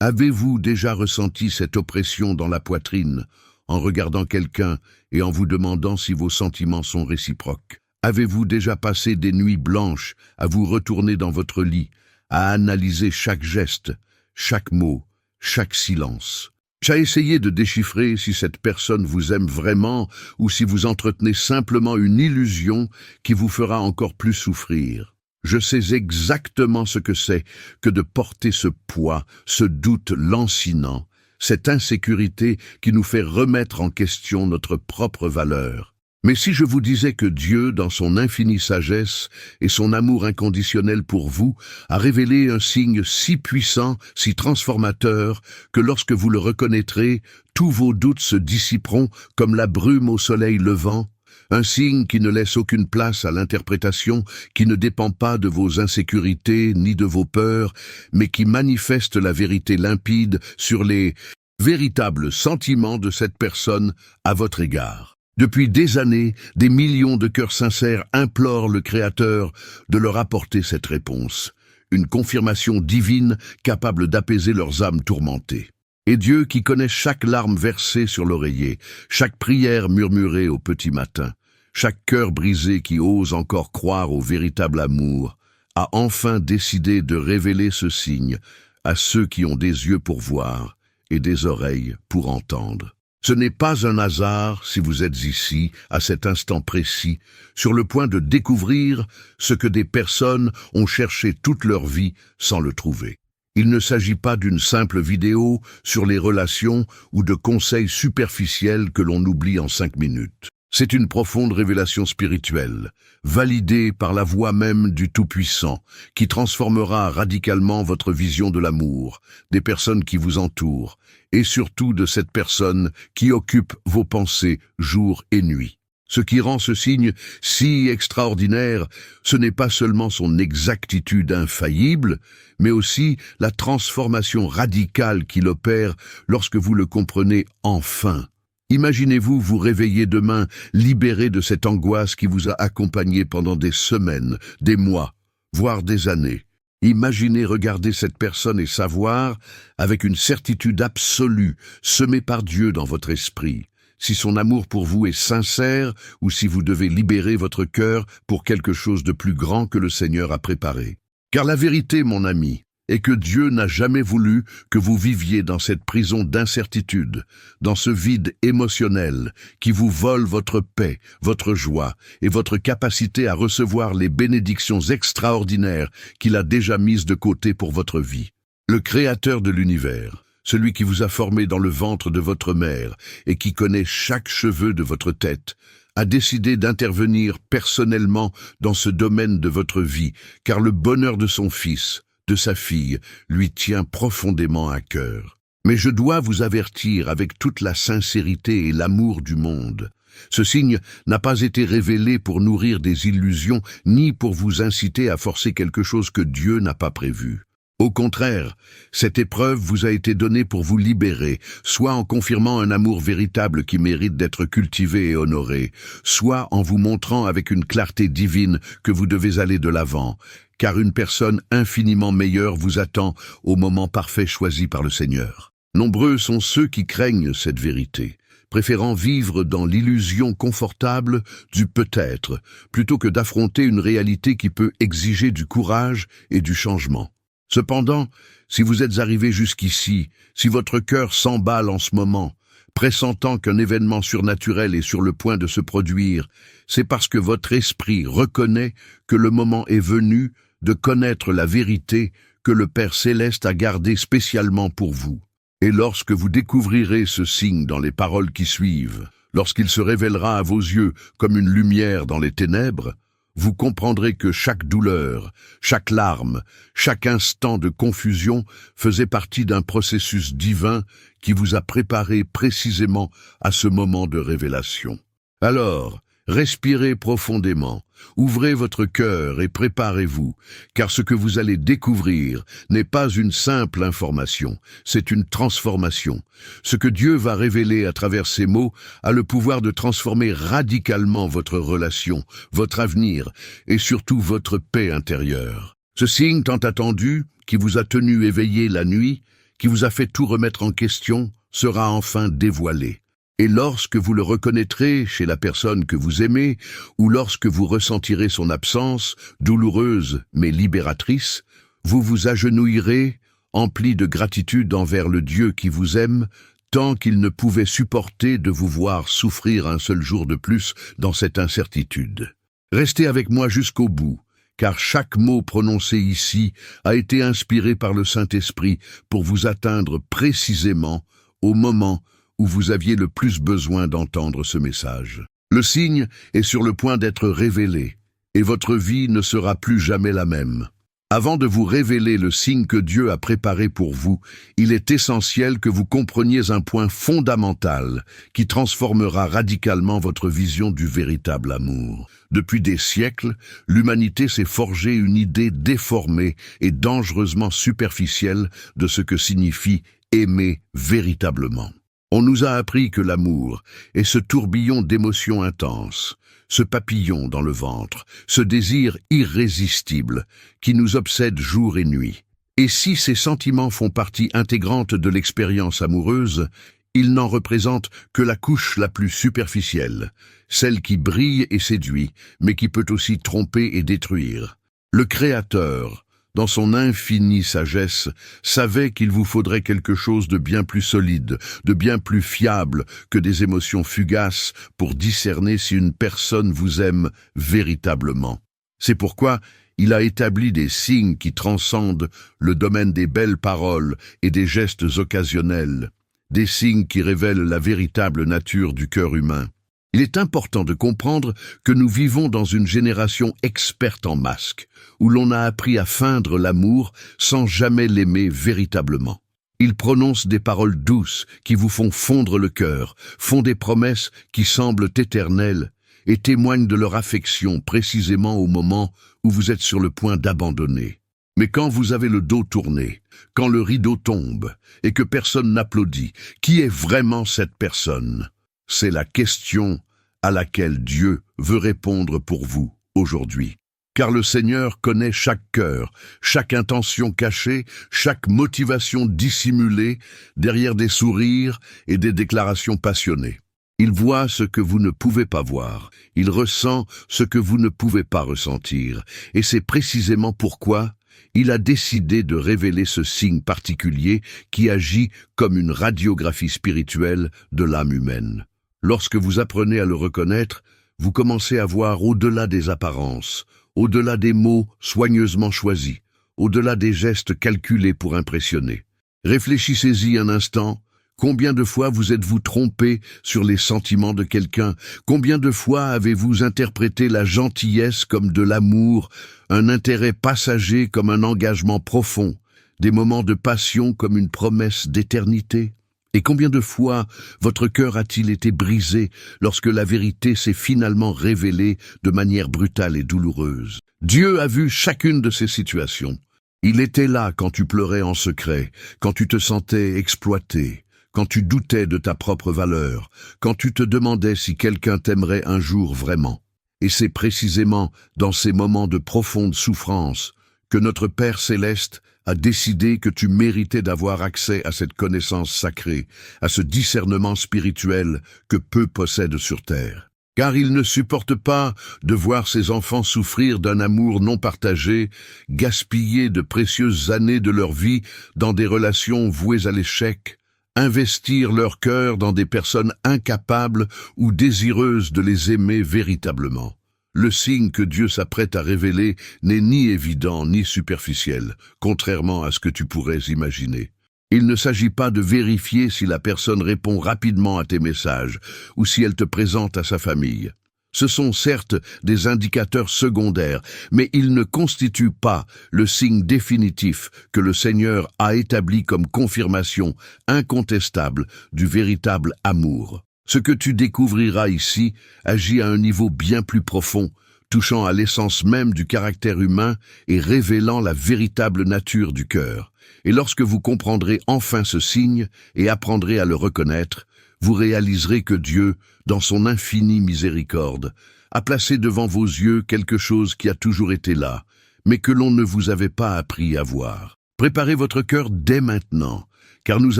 Avez-vous déjà ressenti cette oppression dans la poitrine, en regardant quelqu'un et en vous demandant si vos sentiments sont réciproques? Avez-vous déjà passé des nuits blanches à vous retourner dans votre lit, à analyser chaque geste, chaque mot, chaque silence? J'ai essayé de déchiffrer si cette personne vous aime vraiment ou si vous entretenez simplement une illusion qui vous fera encore plus souffrir. Je sais exactement ce que c'est que de porter ce poids, ce doute lancinant, cette insécurité qui nous fait remettre en question notre propre valeur. Mais si je vous disais que Dieu, dans son infinie sagesse et son amour inconditionnel pour vous, a révélé un signe si puissant, si transformateur, que lorsque vous le reconnaîtrez, tous vos doutes se dissiperont comme la brume au soleil levant, un signe qui ne laisse aucune place à l'interprétation, qui ne dépend pas de vos insécurités ni de vos peurs, mais qui manifeste la vérité limpide sur les véritables sentiments de cette personne à votre égard. Depuis des années, des millions de cœurs sincères implorent le Créateur de leur apporter cette réponse, une confirmation divine capable d'apaiser leurs âmes tourmentées. Et Dieu, qui connaît chaque larme versée sur l'oreiller, chaque prière murmurée au petit matin, chaque cœur brisé qui ose encore croire au véritable amour, a enfin décidé de révéler ce signe à ceux qui ont des yeux pour voir et des oreilles pour entendre. Ce n'est pas un hasard si vous êtes ici, à cet instant précis, sur le point de découvrir ce que des personnes ont cherché toute leur vie sans le trouver. Il ne s'agit pas d'une simple vidéo sur les relations ou de conseils superficiels que l'on oublie en 5 minutes. C'est une profonde révélation spirituelle, validée par la voix même du Tout-Puissant, qui transformera radicalement votre vision de l'amour, des personnes qui vous entourent, et surtout de cette personne qui occupe vos pensées jour et nuit. Ce qui rend ce signe si extraordinaire, ce n'est pas seulement son exactitude infaillible, mais aussi la transformation radicale qu'il opère lorsque vous le comprenez enfin. Imaginez-vous vous réveiller demain, libéré de cette angoisse qui vous a accompagné pendant des semaines, des mois, voire des années. Imaginez regarder cette personne et savoir, avec une certitude absolue, semée par Dieu dans votre esprit, si son amour pour vous est sincère ou si vous devez libérer votre cœur pour quelque chose de plus grand que le Seigneur a préparé. Car la vérité, mon ami, et que Dieu n'a jamais voulu que vous viviez dans cette prison d'incertitude, dans ce vide émotionnel qui vous vole votre paix, votre joie et votre capacité à recevoir les bénédictions extraordinaires qu'il a déjà mises de côté pour votre vie. Le Créateur de l'univers, celui qui vous a formé dans le ventre de votre mère et qui connaît chaque cheveu de votre tête, a décidé d'intervenir personnellement dans ce domaine de votre vie, car le bonheur de son fils, de sa fille, lui tient profondément à cœur. Mais je dois vous avertir avec toute la sincérité et l'amour du monde. Ce signe n'a pas été révélé pour nourrir des illusions, ni pour vous inciter à forcer quelque chose que Dieu n'a pas prévu. Au contraire, cette épreuve vous a été donnée pour vous libérer, soit en confirmant un amour véritable qui mérite d'être cultivé et honoré, soit en vous montrant avec une clarté divine que vous devez aller de l'avant, car une personne infiniment meilleure vous attend au moment parfait choisi par le Seigneur. Nombreux sont ceux qui craignent cette vérité, préférant vivre dans l'illusion confortable du peut-être, plutôt que d'affronter une réalité qui peut exiger du courage et du changement. Cependant, si vous êtes arrivé jusqu'ici, si votre cœur s'emballe en ce moment, pressentant qu'un événement surnaturel est sur le point de se produire, c'est parce que votre esprit reconnaît que le moment est venu de connaître la vérité que le Père Céleste a gardée spécialement pour vous. Et lorsque vous découvrirez ce signe dans les paroles qui suivent, lorsqu'il se révélera à vos yeux comme une lumière dans les ténèbres, vous comprendrez que chaque douleur, chaque larme, chaque instant de confusion faisait partie d'un processus divin qui vous a préparé précisément à ce moment de révélation. Alors, respirez profondément, ouvrez votre cœur et préparez-vous, car ce que vous allez découvrir n'est pas une simple information, c'est une transformation. Ce que Dieu va révéler à travers ces mots a le pouvoir de transformer radicalement votre relation, votre avenir et surtout votre paix intérieure. Ce signe tant attendu, qui vous a tenu éveillé la nuit, qui vous a fait tout remettre en question, sera enfin dévoilé. Et lorsque vous le reconnaîtrez chez la personne que vous aimez, ou lorsque vous ressentirez son absence, douloureuse mais libératrice, vous vous agenouillerez, empli de gratitude envers le Dieu qui vous aime, tant qu'il ne pouvait supporter de vous voir souffrir un seul jour de plus dans cette incertitude. Restez avec moi jusqu'au bout, car chaque mot prononcé ici a été inspiré par le Saint-Esprit pour vous atteindre précisément au moment où vous aviez le plus besoin d'entendre ce message. Le signe est sur le point d'être révélé, et votre vie ne sera plus jamais la même. Avant de vous révéler le signe que Dieu a préparé pour vous, il est essentiel que vous compreniez un point fondamental qui transformera radicalement votre vision du véritable amour. Depuis des siècles, l'humanité s'est forgé une idée déformée et dangereusement superficielle de ce que signifie aimer véritablement. On nous a appris que l'amour est ce tourbillon d'émotions intenses, ce papillon dans le ventre, ce désir irrésistible qui nous obsède jour et nuit. Et si ces sentiments font partie intégrante de l'expérience amoureuse, ils n'en représentent que la couche la plus superficielle, celle qui brille et séduit, mais qui peut aussi tromper et détruire. Le Créateur, dans son infinie sagesse, savait qu'il vous faudrait quelque chose de bien plus solide, de bien plus fiable que des émotions fugaces pour discerner si une personne vous aime véritablement. C'est pourquoi il a établi des signes qui transcendent le domaine des belles paroles et des gestes occasionnels, des signes qui révèlent la véritable nature du cœur humain. Il est important de comprendre que nous vivons dans une génération experte en masques, où l'on a appris à feindre l'amour sans jamais l'aimer véritablement. Ils prononcent des paroles douces qui vous font fondre le cœur, font des promesses qui semblent éternelles et témoignent de leur affection précisément au moment où vous êtes sur le point d'abandonner. Mais quand vous avez le dos tourné, quand le rideau tombe et que personne n'applaudit, qui est vraiment cette personne ? C'est la question à laquelle Dieu veut répondre pour vous aujourd'hui. Car le Seigneur connaît chaque cœur, chaque intention cachée, chaque motivation dissimulée derrière des sourires et des déclarations passionnées. Il voit ce que vous ne pouvez pas voir, il ressent ce que vous ne pouvez pas ressentir, et c'est précisément pourquoi il a décidé de révéler ce signe particulier qui agit comme une radiographie spirituelle de l'âme humaine. Lorsque vous apprenez à le reconnaître, vous commencez à voir au-delà des apparences, au-delà des mots soigneusement choisis, au-delà des gestes calculés pour impressionner. Réfléchissez-y un instant. Combien de fois vous êtes-vous trompé sur les sentiments de quelqu'un? Combien de fois avez-vous interprété la gentillesse comme de l'amour, un intérêt passager comme un engagement profond, des moments de passion comme une promesse d'éternité? Et combien de fois votre cœur a-t-il été brisé lorsque la vérité s'est finalement révélée de manière brutale et douloureuse? Dieu a vu chacune de ces situations. Il était là quand tu pleurais en secret, quand tu te sentais exploité, quand tu doutais de ta propre valeur, quand tu te demandais si quelqu'un t'aimerait un jour vraiment. Et c'est précisément dans ces moments de profonde souffrance que notre Père céleste a décidé que tu méritais d'avoir accès à cette connaissance sacrée, à ce discernement spirituel que peu possèdent sur terre. Car il ne supporte pas de voir ses enfants souffrir d'un amour non partagé, gaspiller de précieuses années de leur vie dans des relations vouées à l'échec, investir leur cœur dans des personnes incapables ou désireuses de les aimer véritablement. Le signe que Dieu s'apprête à révéler n'est ni évident ni superficiel, contrairement à ce que tu pourrais imaginer. Il ne s'agit pas de vérifier si la personne répond rapidement à tes messages ou si elle te présente à sa famille. Ce sont certes des indicateurs secondaires, mais ils ne constituent pas le signe définitif que le Seigneur a établi comme confirmation incontestable du véritable amour. Ce que tu découvriras ici agit à un niveau bien plus profond, touchant à l'essence même du caractère humain et révélant la véritable nature du cœur. Et lorsque vous comprendrez enfin ce signe et apprendrez à le reconnaître, vous réaliserez que Dieu, dans son infinie miséricorde, a placé devant vos yeux quelque chose qui a toujours été là, mais que l'on ne vous avait pas appris à voir. Préparez votre cœur dès maintenant, car nous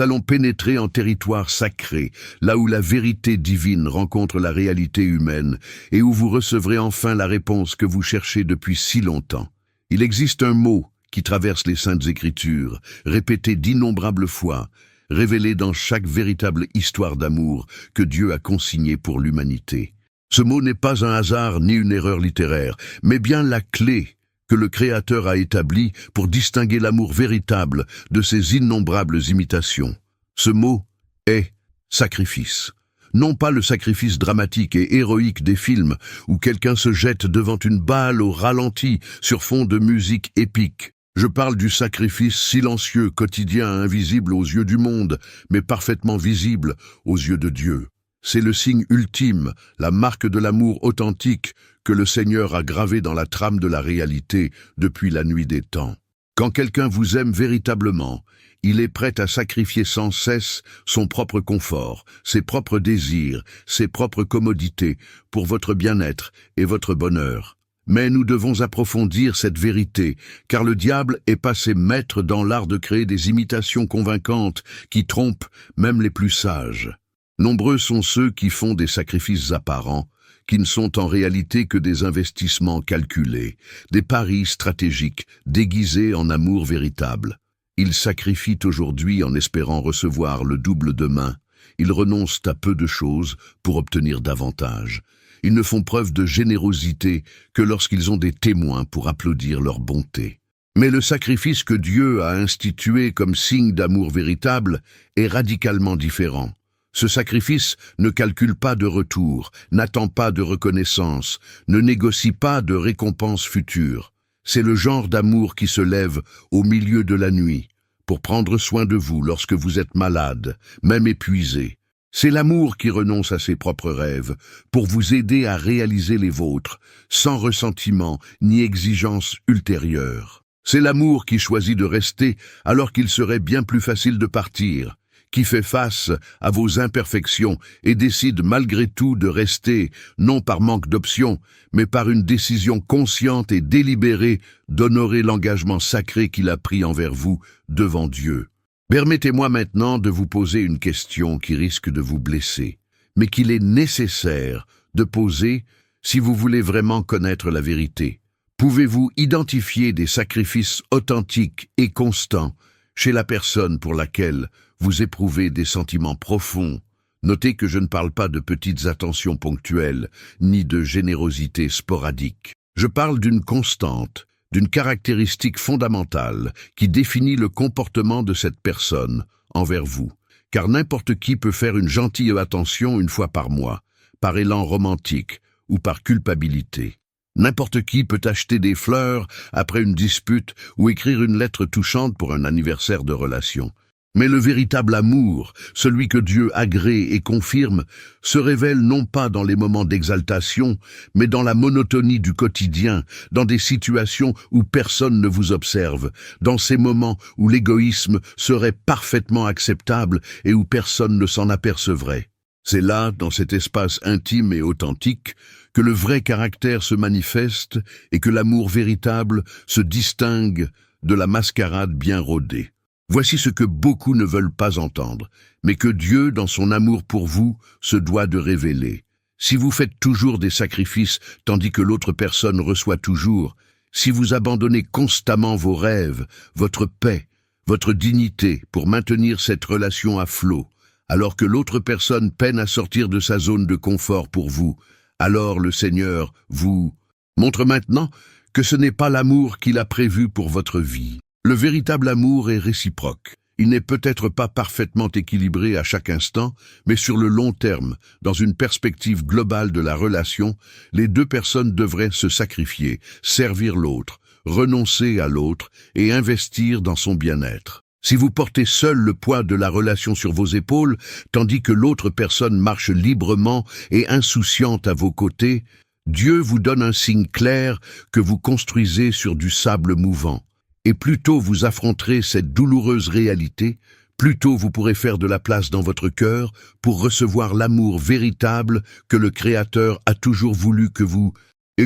allons pénétrer en territoire sacré, là où la vérité divine rencontre la réalité humaine, et où vous recevrez enfin la réponse que vous cherchez depuis si longtemps. Il existe un mot qui traverse les Saintes Écritures, répété d'innombrables fois, révélé dans chaque véritable histoire d'amour que Dieu a consignée pour l'humanité. Ce mot n'est pas un hasard ni une erreur littéraire, mais bien la clé que le Créateur a établie pour distinguer l'amour véritable de ses innombrables imitations. Ce mot est sacrifice. Non pas le sacrifice dramatique et héroïque des films où quelqu'un se jette devant une balle au ralenti sur fond de musique épique. Je parle du sacrifice silencieux, quotidien, invisible aux yeux du monde, mais parfaitement visible aux yeux de Dieu. C'est le signe ultime, la marque de l'amour authentique que le Seigneur a gravé dans la trame de la réalité depuis la nuit des temps. Quand quelqu'un vous aime véritablement, il est prêt à sacrifier sans cesse son propre confort, ses propres désirs, ses propres commodités pour votre bien-être et votre bonheur. Mais nous devons approfondir cette vérité, car le diable est passé maître dans l'art de créer des imitations convaincantes qui trompent même les plus sages. Nombreux sont ceux qui font des sacrifices apparents, qui ne sont en réalité que des investissements calculés, des paris stratégiques déguisés en amour véritable. Ils sacrifient aujourd'hui en espérant recevoir le double demain. Ils renoncent à peu de choses pour obtenir davantage. Ils ne font preuve de générosité que lorsqu'ils ont des témoins pour applaudir leur bonté. Mais le sacrifice que Dieu a institué comme signe d'amour véritable est radicalement différent. Ce sacrifice ne calcule pas de retour, n'attend pas de reconnaissance, ne négocie pas de récompense future. C'est le genre d'amour qui se lève au milieu de la nuit pour prendre soin de vous lorsque vous êtes malade, même épuisé. C'est l'amour qui renonce à ses propres rêves pour vous aider à réaliser les vôtres, sans ressentiment ni exigence ultérieure. C'est l'amour qui choisit de rester alors qu'il serait bien plus facile de partir, qui fait face à vos imperfections et décide malgré tout de rester, non par manque d'options, mais par une décision consciente et délibérée d'honorer l'engagement sacré qu'il a pris envers vous devant Dieu. Permettez-moi maintenant de vous poser une question qui risque de vous blesser, mais qu'il est nécessaire de poser si vous voulez vraiment connaître la vérité. Pouvez-vous identifier des sacrifices authentiques et constants chez la personne pour laquelle vous éprouvez des sentiments profonds? Notez que je ne parle pas de petites attentions ponctuelles, ni de générosité sporadique. Je parle d'une constante, d'une caractéristique fondamentale qui définit le comportement de cette personne envers vous. Car n'importe qui peut faire une gentille attention une fois par mois, par élan romantique ou par culpabilité. N'importe qui peut acheter des fleurs après une dispute ou écrire une lettre touchante pour un anniversaire de relation. Mais le véritable amour, celui que Dieu agrée et confirme, se révèle non pas dans les moments d'exaltation, mais dans la monotonie du quotidien, dans des situations où personne ne vous observe, dans ces moments où l'égoïsme serait parfaitement acceptable et où personne ne s'en apercevrait. C'est là, dans cet espace intime et authentique, que le vrai caractère se manifeste et que l'amour véritable se distingue de la mascarade bien rodée. Voici ce que beaucoup ne veulent pas entendre, mais que Dieu, dans son amour pour vous, se doit de révéler. Si vous faites toujours des sacrifices tandis que l'autre personne reçoit toujours, si vous abandonnez constamment vos rêves, votre paix, votre dignité pour maintenir cette relation à flot, alors que l'autre personne peine à sortir de sa zone de confort pour vous, alors le Seigneur vous montre maintenant que ce n'est pas l'amour qu'il a prévu pour votre vie. Le véritable amour est réciproque. Il n'est peut-être pas parfaitement équilibré à chaque instant, mais sur le long terme, dans une perspective globale de la relation, les deux personnes devraient se sacrifier, servir l'autre, renoncer à l'autre et investir dans son bien-être. Si vous portez seul le poids de la relation sur vos épaules, tandis que l'autre personne marche librement et insouciante à vos côtés, Dieu vous donne un signe clair que vous construisez sur du sable mouvant. Et plus tôt vous affronterez cette douloureuse réalité, plus tôt vous pourrez faire de la place dans votre cœur pour recevoir l'amour véritable que le Créateur a toujours voulu que vous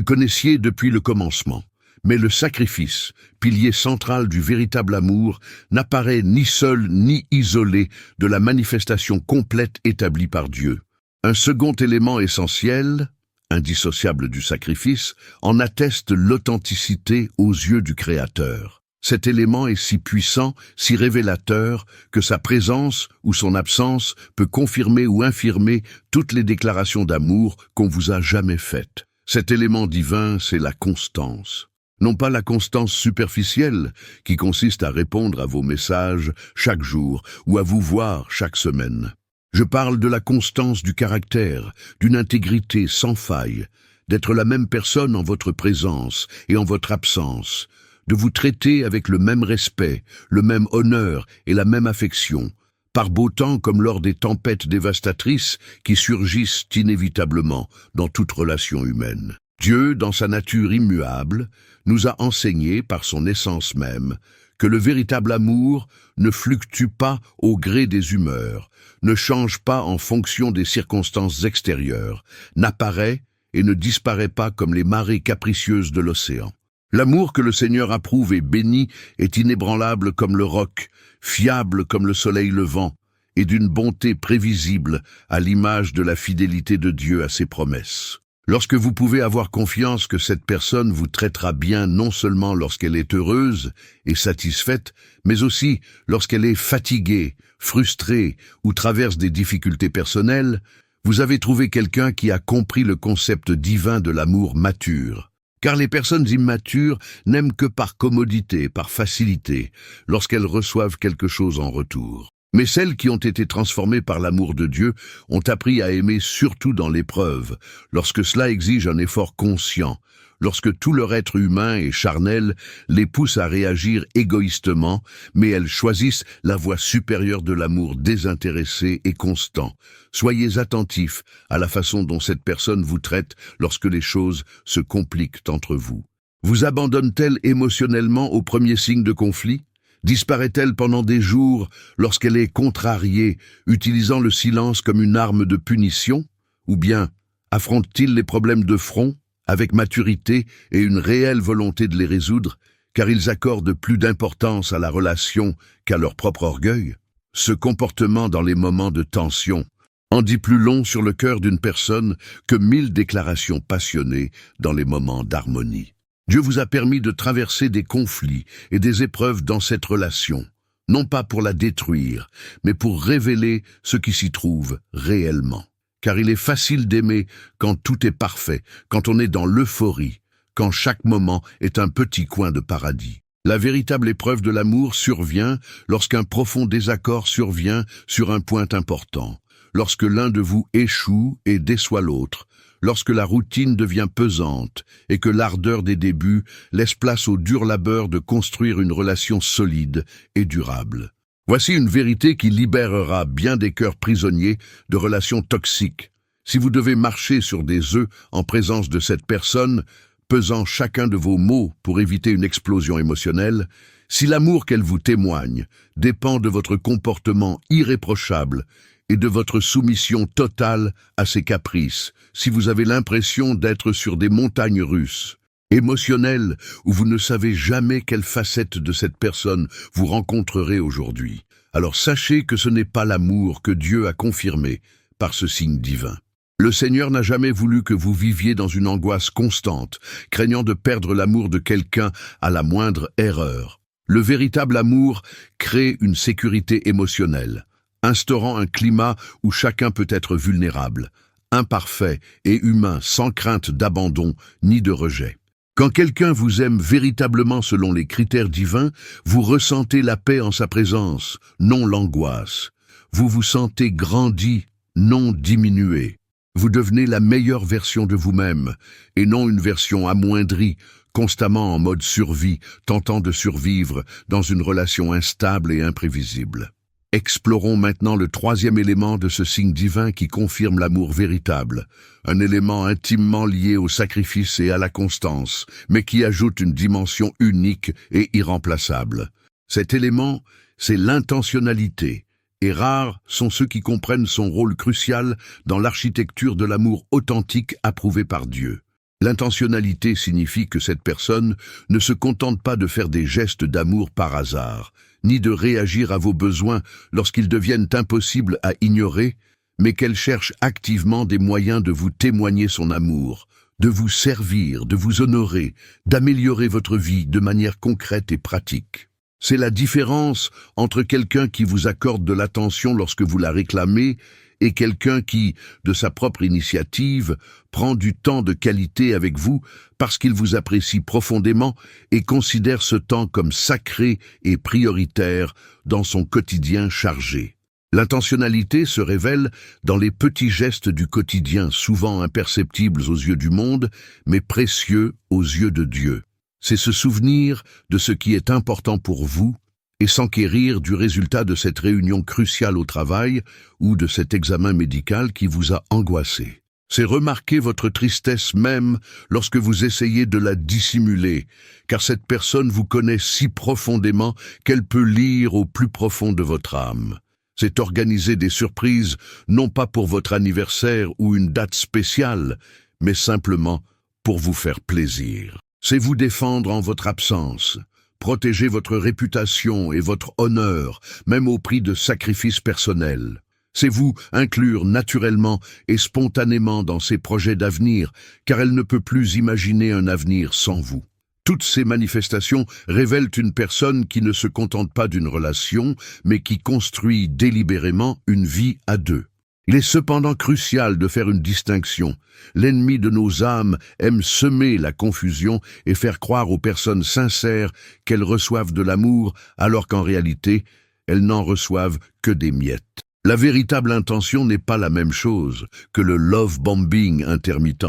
connaissiez depuis le commencement. Mais le sacrifice, pilier central du véritable amour, n'apparaît ni seul ni isolé de la manifestation complète établie par Dieu. Un second élément essentiel, indissociable du sacrifice, en atteste l'authenticité aux yeux du Créateur. Cet élément est si puissant, si révélateur, que sa présence ou son absence peut confirmer ou infirmer toutes les déclarations d'amour qu'on vous a jamais faites. Cet élément divin, c'est la constance. Non pas la constance superficielle, qui consiste à répondre à vos messages chaque jour ou à vous voir chaque semaine. Je parle de la constance du caractère, d'une intégrité sans faille, d'être la même personne en votre présence et en votre absence, de vous traiter avec le même respect, le même honneur et la même affection, par beau temps comme lors des tempêtes dévastatrices qui surgissent inévitablement dans toute relation humaine. Dieu, dans sa nature immuable, nous a enseigné par son essence même que le véritable amour ne fluctue pas au gré des humeurs, ne change pas en fonction des circonstances extérieures, n'apparaît et ne disparaît pas comme les marées capricieuses de l'océan. L'amour que le Seigneur approuve et bénit est inébranlable comme le roc, fiable comme le soleil levant, et d'une bonté prévisible à l'image de la fidélité de Dieu à ses promesses. Lorsque vous pouvez avoir confiance que cette personne vous traitera bien non seulement lorsqu'elle est heureuse et satisfaite, mais aussi lorsqu'elle est fatiguée, frustrée ou traverse des difficultés personnelles, vous avez trouvé quelqu'un qui a compris le concept divin de l'amour mature. Car les personnes immatures n'aiment que par commodité, par facilité, lorsqu'elles reçoivent quelque chose en retour. Mais celles qui ont été transformées par l'amour de Dieu ont appris à aimer surtout dans l'épreuve, lorsque cela exige un effort conscient, lorsque tout leur être humain et charnel les pousse à réagir égoïstement, mais elles choisissent la voie supérieure de l'amour désintéressé et constant. Soyez attentifs à la façon dont cette personne vous traite lorsque les choses se compliquent entre vous. Vous abandonne-t-elle émotionnellement au premier signe de conflit ? Disparaît-elle pendant des jours lorsqu'elle est contrariée, utilisant le silence comme une arme de punition? Ou bien affronte-t-il les problèmes de front, avec maturité et une réelle volonté de les résoudre, car ils accordent plus d'importance à la relation qu'à leur propre orgueil? Ce comportement dans les moments de tension en dit plus long sur le cœur d'une personne que 1000 déclarations passionnées dans les moments d'harmonie. Dieu vous a permis de traverser des conflits et des épreuves dans cette relation, non pas pour la détruire, mais pour révéler ce qui s'y trouve réellement. Car il est facile d'aimer quand tout est parfait, quand on est dans l'euphorie, quand chaque moment est un petit coin de paradis. La véritable épreuve de l'amour survient lorsqu'un profond désaccord survient sur un point important, lorsque l'un de vous échoue et déçoit l'autre, lorsque la routine devient pesante et que l'ardeur des débuts laisse place au dur labeur de construire une relation solide et durable. Voici une vérité qui libérera bien des cœurs prisonniers de relations toxiques. Si vous devez marcher sur des œufs en présence de cette personne, pesant chacun de vos mots pour éviter une explosion émotionnelle, si l'amour qu'elle vous témoigne dépend de votre comportement irréprochable et de votre soumission totale à ses caprices, si vous avez l'impression d'être sur des montagnes russes, émotionnelles, où vous ne savez jamais quelle facette de cette personne vous rencontrerez aujourd'hui, alors sachez que ce n'est pas l'amour que Dieu a confirmé par ce signe divin. Le Seigneur n'a jamais voulu que vous viviez dans une angoisse constante, craignant de perdre l'amour de quelqu'un à la moindre erreur. Le véritable amour crée une sécurité émotionnelle, instaurant un climat où chacun peut être vulnérable, imparfait et humain, sans crainte d'abandon ni de rejet. Quand quelqu'un vous aime véritablement selon les critères divins, vous ressentez la paix en sa présence, non l'angoisse. Vous vous sentez grandi, non diminué. Vous devenez la meilleure version de vous-même, et non une version amoindrie, constamment en mode survie, tentant de survivre dans une relation instable et imprévisible. Explorons maintenant le troisième élément de ce signe divin qui confirme l'amour véritable, un élément intimement lié au sacrifice et à la constance, mais qui ajoute une dimension unique et irremplaçable. Cet élément, c'est l'intentionnalité, et rares sont ceux qui comprennent son rôle crucial dans l'architecture de l'amour authentique approuvé par Dieu. L'intentionnalité signifie que cette personne ne se contente pas de faire des gestes d'amour par hasard, ni de réagir à vos besoins lorsqu'ils deviennent impossibles à ignorer, mais qu'elle cherche activement des moyens de vous témoigner son amour, de vous servir, de vous honorer, d'améliorer votre vie de manière concrète et pratique. C'est la différence entre quelqu'un qui vous accorde de l'attention lorsque vous la réclamez et quelqu'un qui, de sa propre initiative, prend du temps de qualité avec vous parce qu'il vous apprécie profondément et considère ce temps comme sacré et prioritaire dans son quotidien chargé. L'intentionnalité se révèle dans les petits gestes du quotidien, souvent imperceptibles aux yeux du monde, mais précieux aux yeux de Dieu. C'est se souvenir de ce qui est important pour vous et s'enquérir du résultat de cette réunion cruciale au travail ou de cet examen médical qui vous a angoissé. C'est remarquer votre tristesse même lorsque vous essayez de la dissimuler, car cette personne vous connaît si profondément qu'elle peut lire au plus profond de votre âme. C'est organiser des surprises, non pas pour votre anniversaire ou une date spéciale, mais simplement pour vous faire plaisir. C'est vous défendre en votre absence, protéger votre réputation et votre honneur, même au prix de sacrifices personnels. C'est vous inclure naturellement et spontanément dans ses projets d'avenir, car elle ne peut plus imaginer un avenir sans vous. Toutes ces manifestations révèlent une personne qui ne se contente pas d'une relation, mais qui construit délibérément une vie à deux. Il est cependant crucial de faire une distinction. L'ennemi de nos âmes aime semer la confusion et faire croire aux personnes sincères qu'elles reçoivent de l'amour, alors qu'en réalité, elles n'en reçoivent que des miettes. La véritable intention n'est pas la même chose que le love bombing intermittent.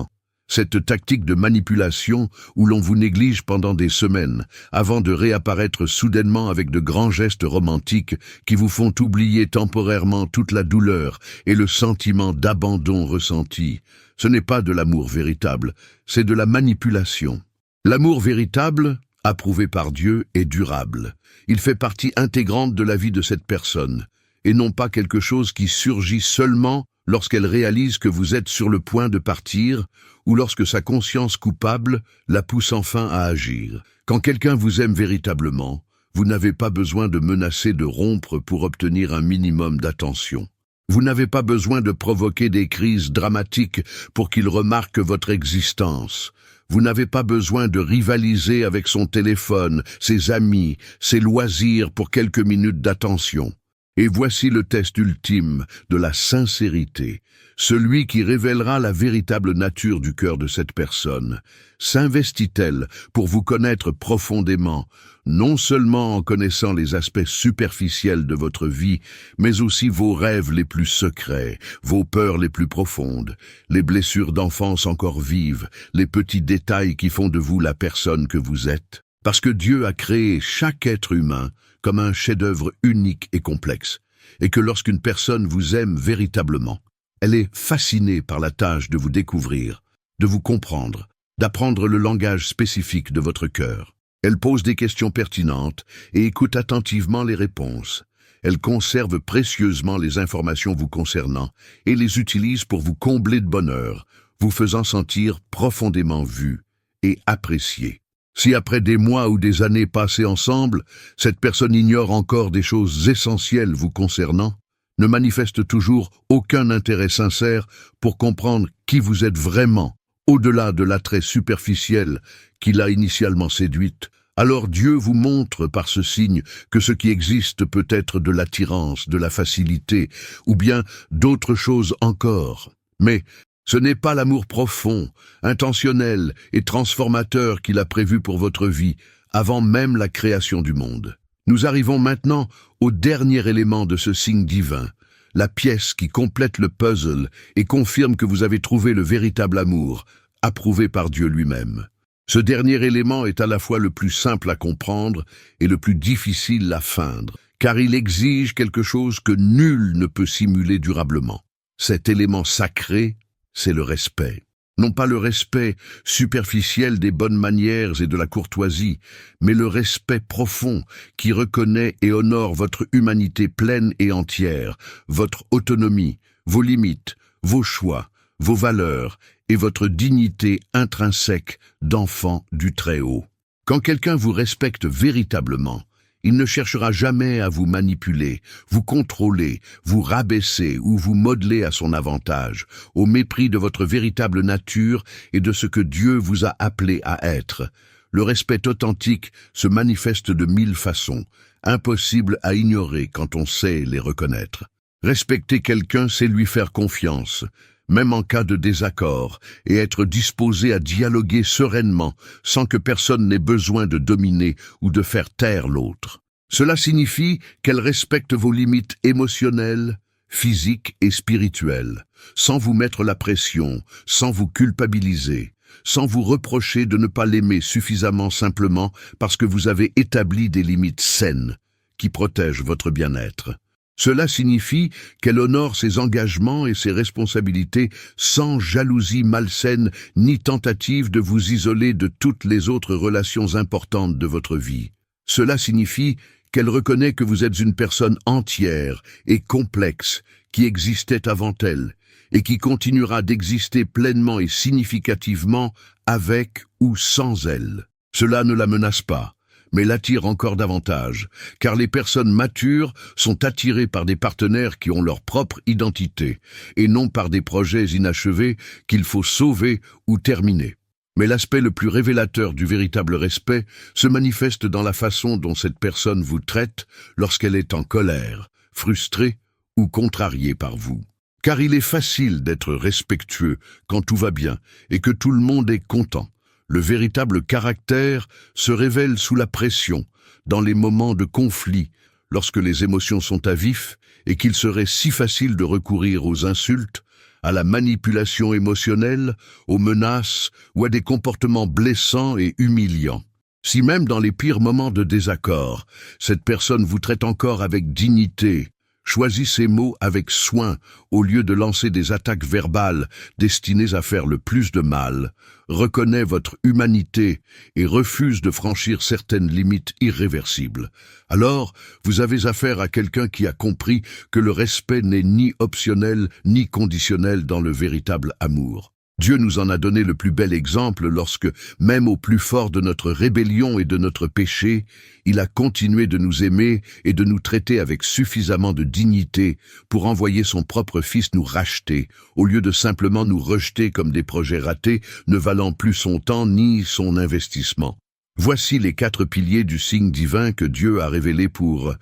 Cette tactique de manipulation où l'on vous néglige pendant des semaines, avant de réapparaître soudainement avec de grands gestes romantiques qui vous font oublier temporairement toute la douleur et le sentiment d'abandon ressenti. Ce n'est pas de l'amour véritable, c'est de la manipulation. L'amour véritable, approuvé par Dieu, est durable. Il fait partie intégrante de la vie de cette personne, et non pas quelque chose qui surgit seulement lorsqu'elle réalise que vous êtes sur le point de partir ou lorsque sa conscience coupable la pousse enfin à agir. Quand quelqu'un vous aime véritablement, vous n'avez pas besoin de menacer de rompre pour obtenir un minimum d'attention. Vous n'avez pas besoin de provoquer des crises dramatiques pour qu'il remarque votre existence. Vous n'avez pas besoin de rivaliser avec son téléphone, ses amis, ses loisirs pour quelques minutes d'attention. Et voici le test ultime de la sincérité, celui qui révélera la véritable nature du cœur de cette personne. S'investit-elle pour vous connaître profondément, non seulement en connaissant les aspects superficiels de votre vie, mais aussi vos rêves les plus secrets, vos peurs les plus profondes, les blessures d'enfance encore vives, les petits détails qui font de vous la personne que vous êtes? Parce que Dieu a créé chaque être humain comme un chef-d'œuvre unique et complexe, et que lorsqu'une personne vous aime véritablement, elle est fascinée par la tâche de vous découvrir, de vous comprendre, d'apprendre le langage spécifique de votre cœur. Elle pose des questions pertinentes et écoute attentivement les réponses. Elle conserve précieusement les informations vous concernant et les utilise pour vous combler de bonheur, vous faisant sentir profondément vu et apprécié. Si après des mois ou des années passées ensemble, cette personne ignore encore des choses essentielles vous concernant, ne manifeste toujours aucun intérêt sincère pour comprendre qui vous êtes vraiment, au-delà de l'attrait superficiel qui l'a initialement séduite, alors Dieu vous montre par ce signe que ce qui existe peut être de l'attirance, de la facilité, ou bien d'autres choses encore. Mais ce n'est pas l'amour profond, intentionnel et transformateur qu'il a prévu pour votre vie, avant même la création du monde. Nous arrivons maintenant au dernier élément de ce signe divin, la pièce qui complète le puzzle et confirme que vous avez trouvé le véritable amour, approuvé par Dieu lui-même. Ce dernier élément est à la fois le plus simple à comprendre et le plus difficile à feindre, car il exige quelque chose que nul ne peut simuler durablement. Cet élément sacré, c'est le respect. Non pas le respect superficiel des bonnes manières et de la courtoisie, mais le respect profond qui reconnaît et honore votre humanité pleine et entière, votre autonomie, vos limites, vos choix, vos valeurs et votre dignité intrinsèque d'enfant du Très-Haut. Quand quelqu'un vous respecte véritablement, il ne cherchera jamais à vous manipuler, vous contrôler, vous rabaisser ou vous modeler à son avantage, au mépris de votre véritable nature et de ce que Dieu vous a appelé à être. Le respect authentique se manifeste de 1000 façons, impossible à ignorer quand on sait les reconnaître. Respecter quelqu'un, c'est lui faire confiance, même en cas de désaccord, et être disposé à dialoguer sereinement, sans que personne n'ait besoin de dominer ou de faire taire l'autre. Cela signifie qu'elle respecte vos limites émotionnelles, physiques et spirituelles, sans vous mettre la pression, sans vous culpabiliser, sans vous reprocher de ne pas l'aimer suffisamment simplement parce que vous avez établi des limites saines qui protègent votre bien-être. Cela signifie qu'elle honore ses engagements et ses responsabilités sans jalousie malsaine ni tentative de vous isoler de toutes les autres relations importantes de votre vie. Cela signifie qu'elle reconnaît que vous êtes une personne entière et complexe qui existait avant elle et qui continuera d'exister pleinement et significativement avec ou sans elle. Cela ne la menace pas, mais l'attire encore davantage, car les personnes matures sont attirées par des partenaires qui ont leur propre identité, et non par des projets inachevés qu'il faut sauver ou terminer. Mais l'aspect le plus révélateur du véritable respect se manifeste dans la façon dont cette personne vous traite lorsqu'elle est en colère, frustrée ou contrariée par vous. Car il est facile d'être respectueux quand tout va bien et que tout le monde est content. Le véritable caractère se révèle sous la pression, dans les moments de conflit, lorsque les émotions sont à vif et qu'il serait si facile de recourir aux insultes, à la manipulation émotionnelle, aux menaces ou à des comportements blessants et humiliants. Si même dans les pires moments de désaccord, cette personne vous traite encore avec dignité, choisis ces mots avec soin au lieu de lancer des attaques verbales destinées à faire le plus de mal, reconnais votre humanité et refuse de franchir certaines limites irréversibles. Alors, vous avez affaire à quelqu'un qui a compris que le respect n'est ni optionnel ni conditionnel dans le véritable amour. Dieu nous en a donné le plus bel exemple lorsque, même au plus fort de notre rébellion et de notre péché, il a continué de nous aimer et de nous traiter avec suffisamment de dignité pour envoyer son propre Fils nous racheter, au lieu de simplement nous rejeter comme des projets ratés, ne valant plus son temps ni son investissement. Voici les 4 piliers du signe divin que Dieu a révélé pour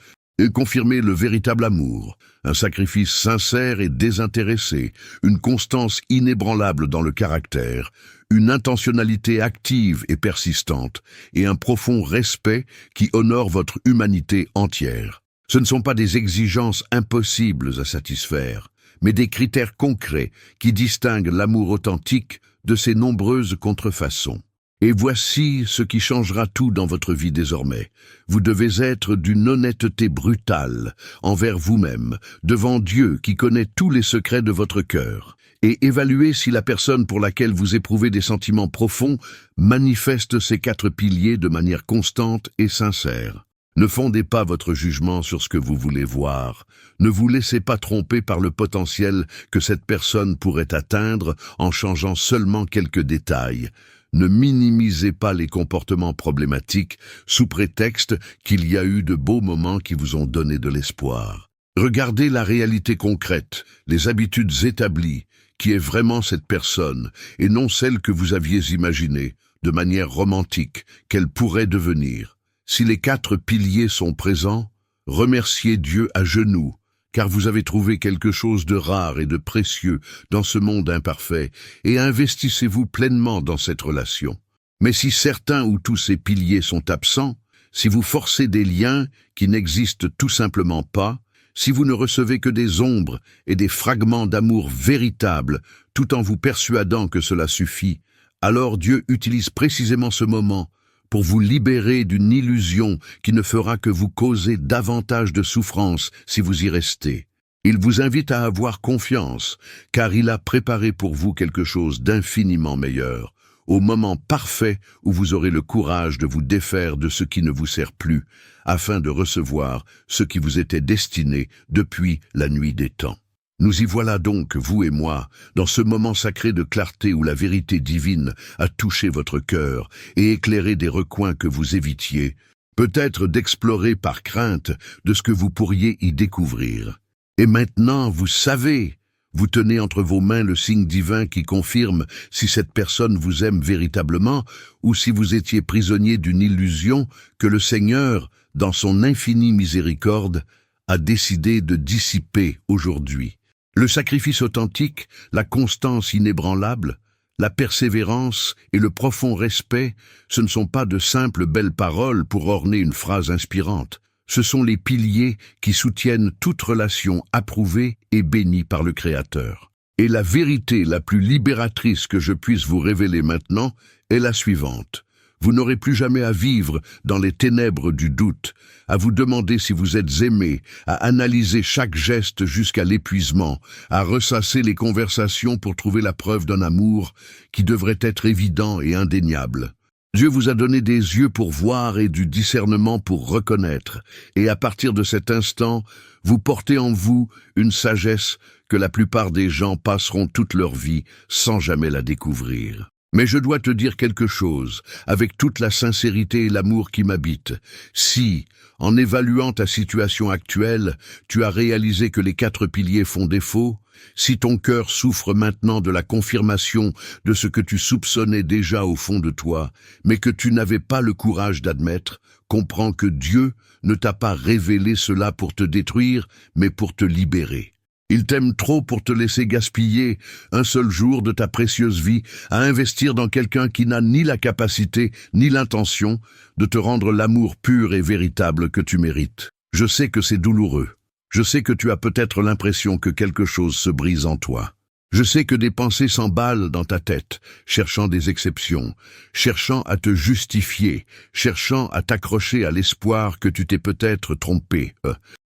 confirmer le véritable amour, un sacrifice sincère et désintéressé, une constance inébranlable dans le caractère, une intentionnalité active et persistante, et un profond respect qui honore votre humanité entière. Ce ne sont pas des exigences impossibles à satisfaire, mais des critères concrets qui distinguent l'amour authentique de ses nombreuses contrefaçons. Et voici ce qui changera tout dans votre vie désormais. Vous devez être d'une honnêteté brutale envers vous-même, devant Dieu qui connaît tous les secrets de votre cœur, et évaluer si la personne pour laquelle vous éprouvez des sentiments profonds manifeste ces 4 piliers de manière constante et sincère. Ne fondez pas votre jugement sur ce que vous voulez voir. Ne vous laissez pas tromper par le potentiel que cette personne pourrait atteindre en changeant seulement quelques détails. Ne minimisez pas les comportements problématiques sous prétexte qu'il y a eu de beaux moments qui vous ont donné de l'espoir. Regardez la réalité concrète, les habitudes établies, qui est vraiment cette personne, et non celle que vous aviez imaginée, de manière romantique, qu'elle pourrait devenir. Si les 4 piliers sont présents, remerciez Dieu à genoux, car vous avez trouvé quelque chose de rare et de précieux dans ce monde imparfait, et investissez-vous pleinement dans cette relation. Mais si certains ou tous ces piliers sont absents, si vous forcez des liens qui n'existent tout simplement pas, si vous ne recevez que des ombres et des fragments d'amour véritables, tout en vous persuadant que cela suffit, alors Dieu utilise précisément ce moment pour vous libérer d'une illusion qui ne fera que vous causer davantage de souffrance si vous y restez. Il vous invite à avoir confiance, car il a préparé pour vous quelque chose d'infiniment meilleur, au moment parfait où vous aurez le courage de vous défaire de ce qui ne vous sert plus, afin de recevoir ce qui vous était destiné depuis la nuit des temps. Nous y voilà donc, vous et moi, dans ce moment sacré de clarté où la vérité divine a touché votre cœur et éclairé des recoins que vous évitiez, peut-être d'explorer par crainte de ce que vous pourriez y découvrir. Et maintenant, vous savez, vous tenez entre vos mains le signe divin qui confirme si cette personne vous aime véritablement ou si vous étiez prisonnier d'une illusion que le Seigneur, dans son infinie miséricorde, a décidé de dissiper aujourd'hui. Le sacrifice authentique, la constance inébranlable, la persévérance et le profond respect, ce ne sont pas de simples belles paroles pour orner une phrase inspirante. Ce sont les piliers qui soutiennent toute relation approuvée et bénie par le Créateur. Et la vérité la plus libératrice que je puisse vous révéler maintenant est la suivante. Vous n'aurez plus jamais à vivre dans les ténèbres du doute, à vous demander si vous êtes aimé, à analyser chaque geste jusqu'à l'épuisement, à ressasser les conversations pour trouver la preuve d'un amour qui devrait être évident et indéniable. Dieu vous a donné des yeux pour voir et du discernement pour reconnaître, et à partir de cet instant, vous portez en vous une sagesse que la plupart des gens passeront toute leur vie sans jamais la découvrir. Mais je dois te dire quelque chose, avec toute la sincérité et l'amour qui m'habitent. Si, en évaluant ta situation actuelle, tu as réalisé que les 4 piliers font défaut, si ton cœur souffre maintenant de la confirmation de ce que tu soupçonnais déjà au fond de toi, mais que tu n'avais pas le courage d'admettre, comprends que Dieu ne t'a pas révélé cela pour te détruire, mais pour te libérer. Il t'aime trop pour te laisser gaspiller un seul jour de ta précieuse vie à investir dans quelqu'un qui n'a ni la capacité ni l'intention de te rendre l'amour pur et véritable que tu mérites. Je sais que c'est douloureux. Je sais que tu as peut-être l'impression que quelque chose se brise en toi. Je sais que des pensées s'emballent dans ta tête, cherchant des exceptions, cherchant à te justifier, cherchant à t'accrocher à l'espoir que tu t'es peut-être trompé.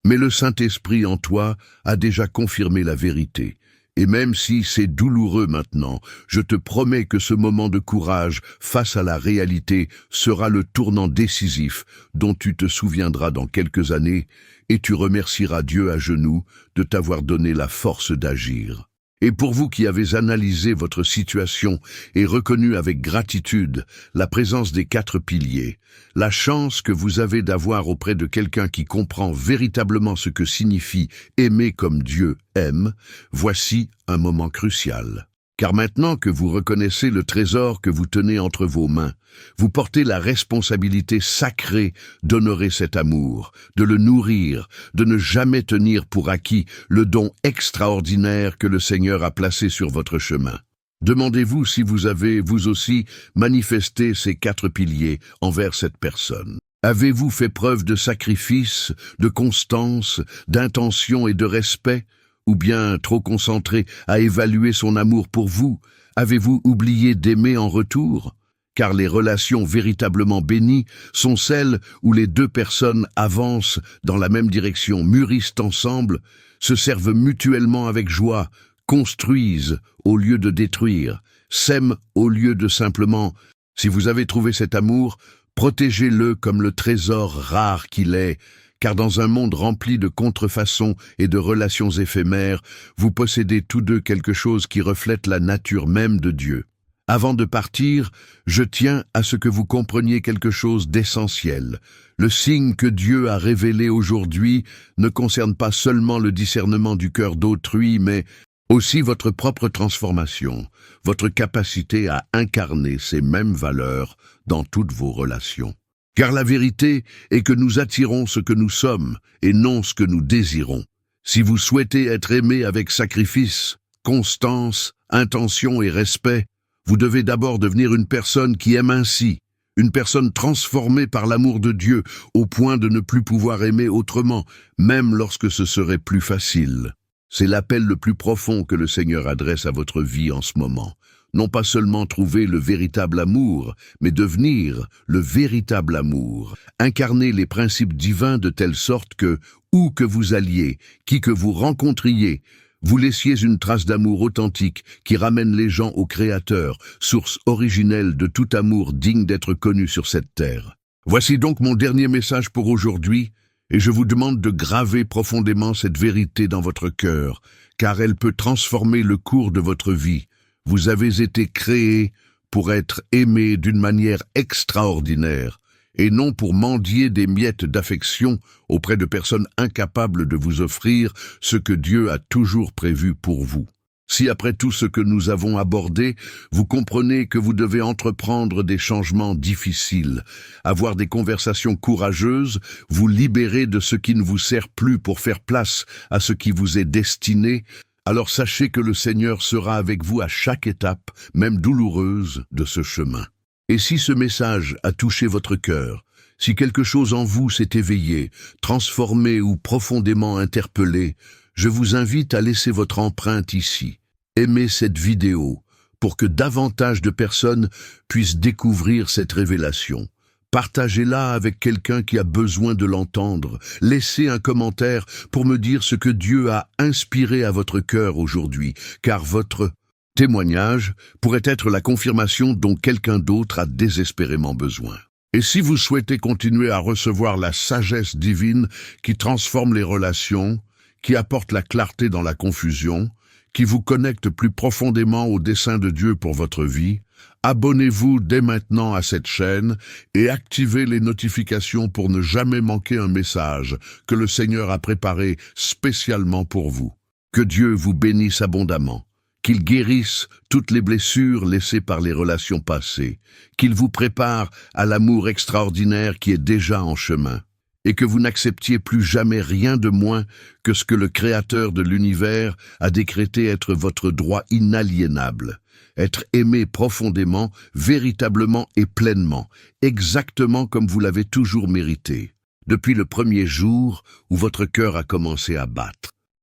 Mais le Saint-Esprit en toi a déjà confirmé la vérité. Et même si c'est douloureux maintenant, je te promets que ce moment de courage face à la réalité sera le tournant décisif dont tu te souviendras dans quelques années et tu remercieras Dieu à genoux de t'avoir donné la force d'agir. Et pour vous qui avez analysé votre situation et reconnu avec gratitude la présence des 4 piliers, la chance que vous avez d'avoir auprès de quelqu'un qui comprend véritablement ce que signifie aimer comme Dieu aime, voici un moment crucial. Car maintenant que vous reconnaissez le trésor que vous tenez entre vos mains, vous portez la responsabilité sacrée d'honorer cet amour, de le nourrir, de ne jamais tenir pour acquis le don extraordinaire que le Seigneur a placé sur votre chemin. Demandez-vous si vous avez, vous aussi, manifesté ces 4 piliers envers cette personne. Avez-vous fait preuve de sacrifice, de constance, d'intention et de respect ? Ou bien, trop concentré à évaluer son amour pour vous, avez-vous oublié d'aimer en retour ? Car les relations véritablement bénies sont celles où les 2 personnes avancent dans la même direction, mûrissent ensemble, se servent mutuellement avec joie, construisent au lieu de détruire, s'aiment au lieu de simplement. Si vous avez trouvé cet amour, protégez-le comme le trésor rare qu'il est, car dans un monde rempli de contrefaçons et de relations éphémères, vous possédez tous deux quelque chose qui reflète la nature même de Dieu. Avant de partir, je tiens à ce que vous compreniez quelque chose d'essentiel. Le signe que Dieu a révélé aujourd'hui ne concerne pas seulement le discernement du cœur d'autrui, mais aussi votre propre transformation, votre capacité à incarner ces mêmes valeurs dans toutes vos relations. Car la vérité est que nous attirons ce que nous sommes et non ce que nous désirons. Si vous souhaitez être aimé avec sacrifice, constance, intention et respect, vous devez d'abord devenir une personne qui aime ainsi, une personne transformée par l'amour de Dieu au point de ne plus pouvoir aimer autrement, même lorsque ce serait plus facile. C'est l'appel le plus profond que le Seigneur adresse à votre vie en ce moment. Non pas seulement trouver le véritable amour, mais devenir le véritable amour. Incarner les principes divins de telle sorte que, où que vous alliez, qui que vous rencontriez, vous laissiez une trace d'amour authentique qui ramène les gens au Créateur, source originelle de tout amour digne d'être connu sur cette terre. Voici donc mon dernier message pour aujourd'hui. Et je vous demande de graver profondément cette vérité dans votre cœur, car elle peut transformer le cours de votre vie. Vous avez été créés pour être aimés d'une manière extraordinaire, et non pour mendier des miettes d'affection auprès de personnes incapables de vous offrir ce que Dieu a toujours prévu pour vous. Si après tout ce que nous avons abordé, vous comprenez que vous devez entreprendre des changements difficiles, avoir des conversations courageuses, vous libérer de ce qui ne vous sert plus pour faire place à ce qui vous est destiné, alors sachez que le Seigneur sera avec vous à chaque étape, même douloureuse, de ce chemin. Et si ce message a touché votre cœur, si quelque chose en vous s'est éveillé, transformé ou profondément interpellé, je vous invite à laisser votre empreinte ici. Aimez cette vidéo pour que davantage de personnes puissent découvrir cette révélation. Partagez-la avec quelqu'un qui a besoin de l'entendre. Laissez un commentaire pour me dire ce que Dieu a inspiré à votre cœur aujourd'hui, car votre témoignage pourrait être la confirmation dont quelqu'un d'autre a désespérément besoin. Et si vous souhaitez continuer à recevoir la sagesse divine qui transforme les relations, qui apporte la clarté dans la confusion, qui vous connecte plus profondément au dessein de Dieu pour votre vie, abonnez-vous dès maintenant à cette chaîne et activez les notifications pour ne jamais manquer un message que le Seigneur a préparé spécialement pour vous. Que Dieu vous bénisse abondamment, qu'il guérisse toutes les blessures laissées par les relations passées, qu'il vous prépare à l'amour extraordinaire qui est déjà en chemin, et que vous n'acceptiez plus jamais rien de moins que ce que le Créateur de l'univers a décrété être votre droit inaliénable, être aimé profondément, véritablement et pleinement, exactement comme vous l'avez toujours mérité, depuis le premier jour où votre cœur a commencé à battre.